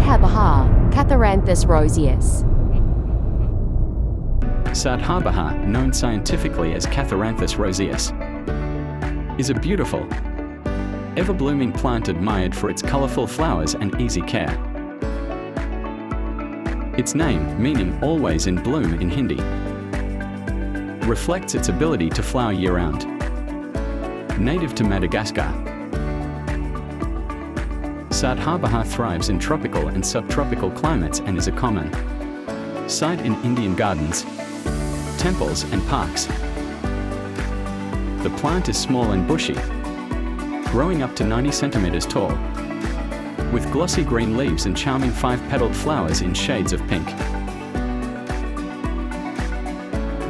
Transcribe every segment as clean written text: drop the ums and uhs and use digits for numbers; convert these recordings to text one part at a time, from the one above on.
Sadhabahar, Catharanthus roseus. Sadhabahar, known scientifically as Catharanthus roseus, is a beautiful, ever-blooming plant admired for its colorful flowers and easy care. Its name, meaning always in bloom in Hindi, reflects its ability to flower year-round. Native to Madagascar, Sadhabahar thrives in tropical and subtropical climates and is a common sight in Indian gardens, temples and parks. The plant is small and bushy, growing up to 90 centimeters tall, with glossy green leaves and charming 5-petaled flowers in shades of pink,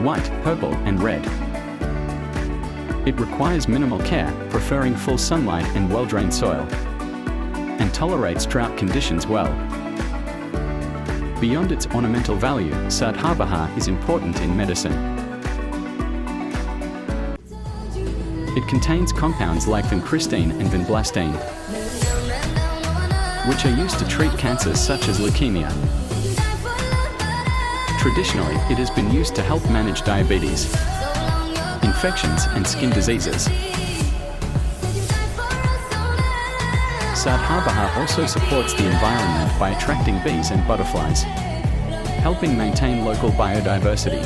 white, purple and red. It requires minimal care, preferring full sunlight and well-drained soil, and tolerates drought conditions well. Beyond its ornamental value, Sadhabahar is important in medicine. It contains compounds like vincristine and vinblastine, which are used to treat cancers such as leukemia. Traditionally, it has been used to help manage diabetes, infections and skin diseases. Sadhabahar also supports the environment by attracting bees and butterflies, helping maintain local biodiversity.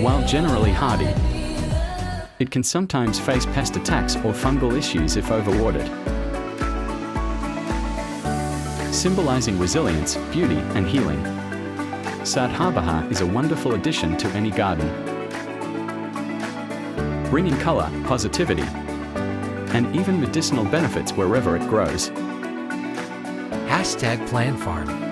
While generally hardy, it can sometimes face pest attacks or fungal issues if overwatered. Symbolizing resilience, beauty and healing, Sadhabahar is a wonderful addition to any garden, bringing color, positivity, and even medicinal benefits wherever it grows. #PlanFarm